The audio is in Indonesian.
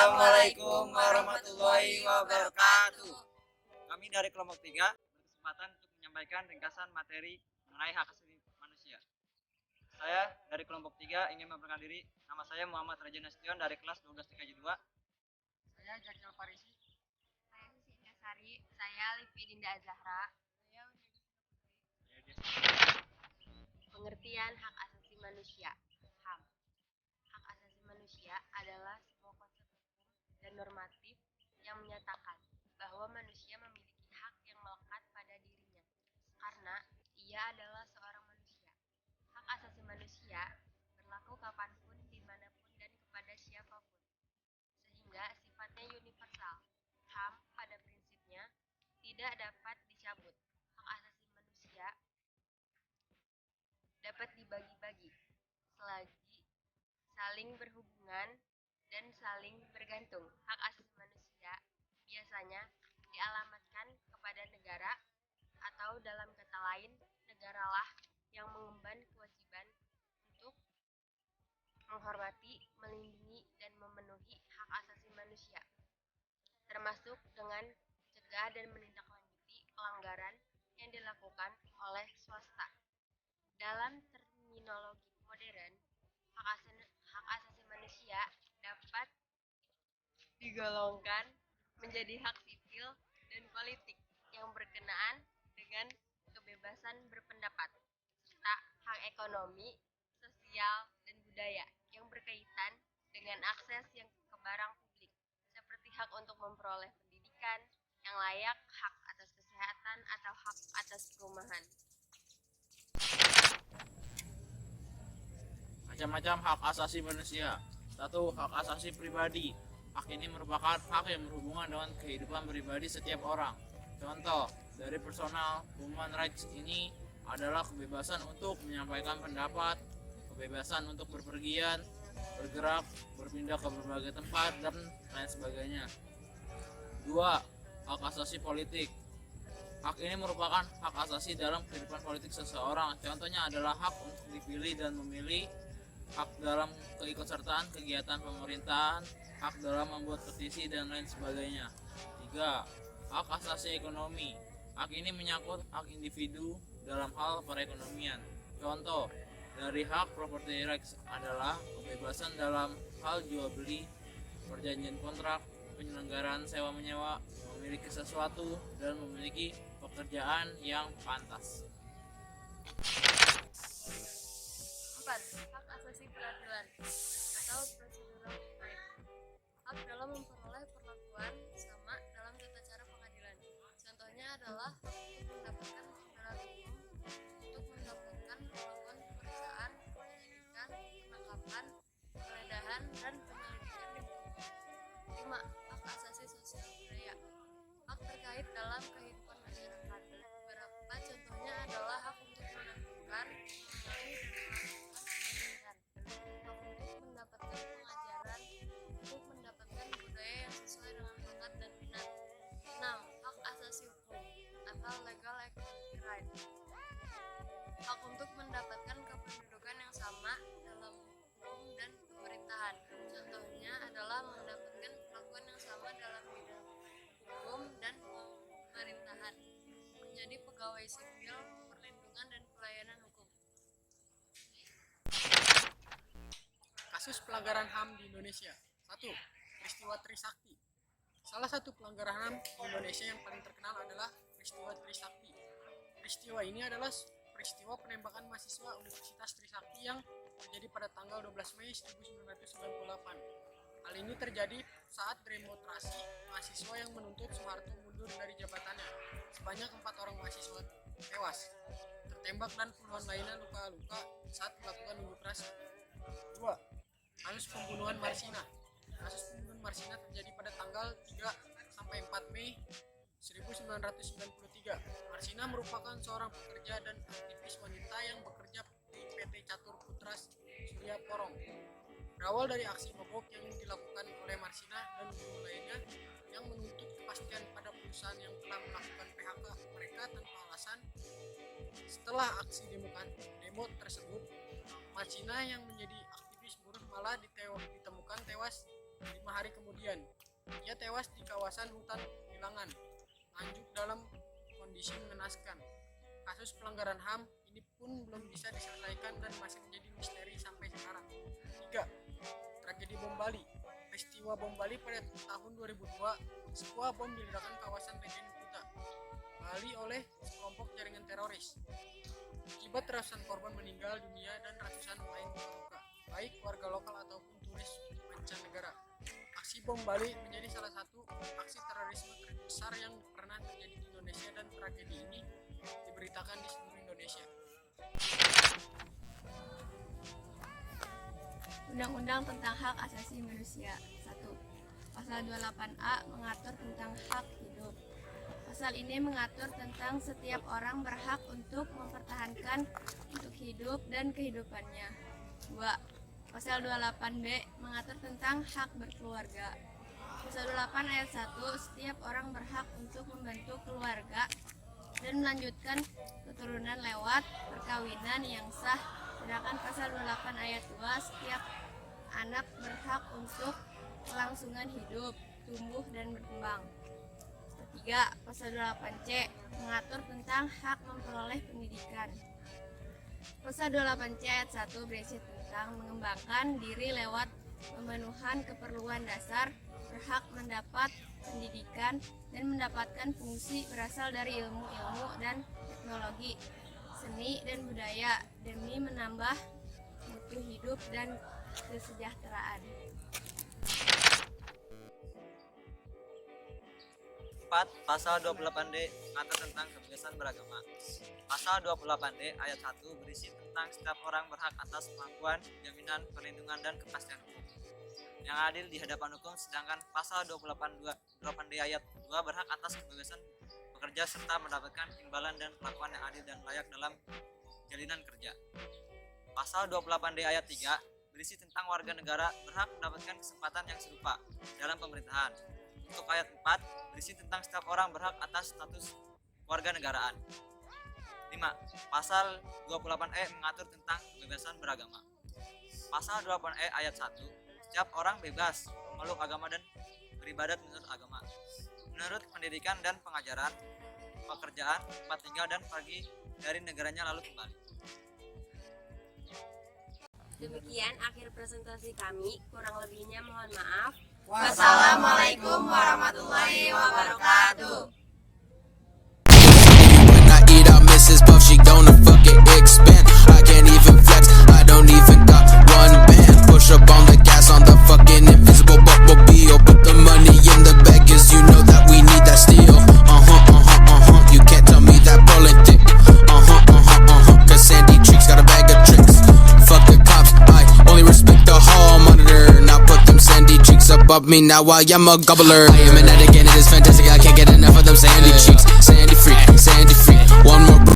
Assalamualaikum warahmatullahi wabarakatuh. Kami dari kelompok 3 berkesempatan untuk menyampaikan ringkasan materi mengenai hak asasi manusia. Saya dari kelompok 3 ingin memperkenalkan diri. Nama saya Muhammad Raja Nasution dari kelas 12 TKJ 2. Saya Jajal Farisi. Saya Susi Ingasari. Saya Livi Dinda Azahra. Saya Pengertian hak asasi manusia. HAM. Hak asasi manusia adalah sebuah konsep hukum dan normatif yang menyatakan bahwa manusia memiliki hak yang melekat pada dirinya karena ia adalah seorang manusia. Hak asasi manusia berlaku kapanpun, dimanapun, dan kepada siapapun, sehingga sifatnya universal. HAM pada prinsipnya tidak dapat dicabut. Hak asasi manusia dapat dibagi-bagi selagi saling berhubungan dan saling bergantung. Hak asasi manusia biasanya dialamatkan kepada negara, atau dalam kata lain, negaralah yang mengemban kewajiban untuk menghormati, melindungi, dan memenuhi hak asasi manusia, termasuk dengan cegah dan menindaklanjuti pelanggaran yang dilakukan oleh swasta. Dalam terminologi modern, hak asasi manusia dapat digolongkan menjadi hak sipil dan politik yang berkenaan dengan kebebasan berpendapat, serta hak ekonomi, sosial, dan budaya yang berkaitan dengan akses yang ke barang publik, seperti hak untuk memperoleh pendidikan yang layak, hak atas kesehatan, atau hak atas perumahan. Macam-macam hak asasi manusia. 1. Hak asasi pribadi. Hak ini merupakan hak yang berhubungan dengan kehidupan pribadi setiap orang. Contoh dari personal human rights ini adalah kebebasan untuk menyampaikan pendapat, kebebasan untuk berpergian, bergerak, berpindah ke berbagai tempat, dan lain sebagainya. 2. Hak asasi politik. Hak ini merupakan hak asasi dalam kehidupan politik seseorang. Contohnya adalah hak untuk dipilih dan memilih, hak dalam keikutsertaan kegiatan pemerintahan, hak dalam membuat petisi, dan lain sebagainya. 3. Hak asasi ekonomi. Hak ini menyangkut hak individu dalam hal perekonomian. Contoh dari hak property rights adalah kebebasan dalam hal jual beli, perjanjian kontrak, penyelenggaraan sewa menyewa, memiliki sesuatu, dan memiliki pekerjaan yang pantas. 4. Hak asasi peradilan atau procedural right. Hak dalam memperoleh perlakuan sama dalam tata cara pengadilan. Contohnya adalah untuk mendapatkan pembelaan hukum, untuk mendapatkan perlakuan pemeriksaan, penyidikan, penangkapan, penggeledahan, dan penyelidikan di muka. 5. Hak asasi sosial budaya. Hak terkait dalam kehidupan masyarakat. Beberapa contohnya adalah hak untuk menentukan, memilih, hak untuk mendapatkan pengajaran, untuk mendapatkan budaya yang sesuai dengan bakat dan minat. 6. Hak asasi hukum atau legal equality right. Hak untuk mendapatkan kependudukan yang sama dalam hukum dan pemerintahan. Contohnya adalah mendapatkan perlakuan yang sama dalam bidang hukum dan pemerintahan, menjadi pegawai sipil, perlindungan dan pelayanan hukum. Kasus pelanggaran HAM di Indonesia. 1. Peristiwa Trisakti. Salah satu pelanggaran HAM di Indonesia yang paling terkenal adalah peristiwa Trisakti. Peristiwa ini adalah peristiwa penembakan mahasiswa Universitas Trisakti yang terjadi pada tanggal 12 Mei 1998. Hal ini terjadi saat demonstrasi mahasiswa yang menuntut Soeharto mundur dari jabatannya. Sebanyak 4 orang mahasiswa tewas, tertembak, dan puluhan lainnya luka-luka saat melakukan unjuk rasa. 2. Kasus pembunuhan Marsina. Kasus pembunuhan Marsina terjadi pada tanggal 3 sampai 4 Mei 1993. Marsina merupakan seorang pekerja dan aktivis wanita yang bekerja di PT Catur Putra Surya Porong. Berawal dari aksi mogok yang dilakukan oleh Marsina dan guru lainnya yang menuntut kepastian pada perusahaan yang telah melakukan PHK mereka tanpa alasan. Setelah aksi demo tersebut, Marsina yang menjadi aktivis buruh malah ditemukan tewas 5 hari kemudian, ia tewas di kawasan hutan Wilangan, Nganjuk dalam kondisi mengenaskan. Kasus pelanggaran HAM ini pun belum bisa diselesaikan dan masih menjadi misteri sampai sekarang. 3. Tragedi bom Bali. Peristiwa bom Bali pada tahun 2002, sebuah bom diledakkan kawasan Legend Kuta, Bali oleh sekelompok jaringan teroris. Akibat ratusan korban meninggal dunia dan ratusan lain luka, baik warga lokal ataupun turis mancanegara. Aksi bom Bali menjadi salah satu aksi terorisme terbesar yang pernah terjadi di Indonesia dan tragedi ini diberitakan di seluruh Indonesia. Undang-Undang tentang Hak Asasi Manusia. 1. Pasal 28A mengatur tentang hak hidup. Pasal ini mengatur tentang setiap orang berhak untuk mempertahankan untuk hidup dan kehidupannya. 2. Pasal 28B mengatur tentang hak berkeluarga. Pasal 28 ayat 1, setiap orang berhak untuk membentuk keluarga dan melanjutkan keturunan lewat perkawinan yang sah. Sedangkan pasal 28 ayat 2, setiap anak berhak untuk kelangsungan hidup, tumbuh dan berkembang. 3. Pasal 28C mengatur tentang hak memperoleh pendidikan. Pasal 28C ayat 1 berisi tentang mengembangkan diri lewat pemenuhan keperluan dasar, berhak mendapat pendidikan dan mendapatkan fungsi berasal dari ilmu-ilmu dan teknologi, seni dan budaya demi menambah mutu hidup dan kesejahteraan. 4. Pasal 28D mengatur tentang kebebasan beragama. Pasal 28D ayat 1 berisi tentang setiap orang berhak atas pengakuan, jaminan, perlindungan, dan kepastian hukum yang adil di hadapan hukum, sedangkan pasal 28D ayat 2 berhak atas kebebasan bekerja serta mendapatkan imbalan dan perlakuan yang adil dan layak dalam jalinan kerja. Pasal 28D ayat 3 berisi tentang warga negara berhak mendapatkan kesempatan yang serupa dalam pemerintahan. Untuk ayat 4 berisi tentang setiap orang berhak atas status warga negaraan. 5. Pasal 28E mengatur tentang kebebasan beragama. Pasal 28E ayat 1, setiap orang bebas memeluk agama dan beribadat menurut agama, menurut pendidikan dan pengajaran, pekerjaan, tempat tinggal dan pergi dari negaranya lalu kembali. Demikian akhir presentasi kami, kurang lebihnya mohon maaf. Wassalamualaikum warahmatullahi wabarakatuh. When I eat out Mrs. Puff, she gonna fucking expand. I can't even flex, I don't even got one band. Push up on the gas on the fucking invisible Bumblebee. Put the money in the bag, cause you know that we need that steel. You can't tell me that ballin' thick. Cause Sandy Cheeks got a bag of tricks. Fuck the cops, I only respect the hall monitor. Now put them Sandy Cheeks above me, now I am a gobbler. I am an addict and it is fantastic, I can't get enough of them Sandy Cheeks. Sandy freak, Sandy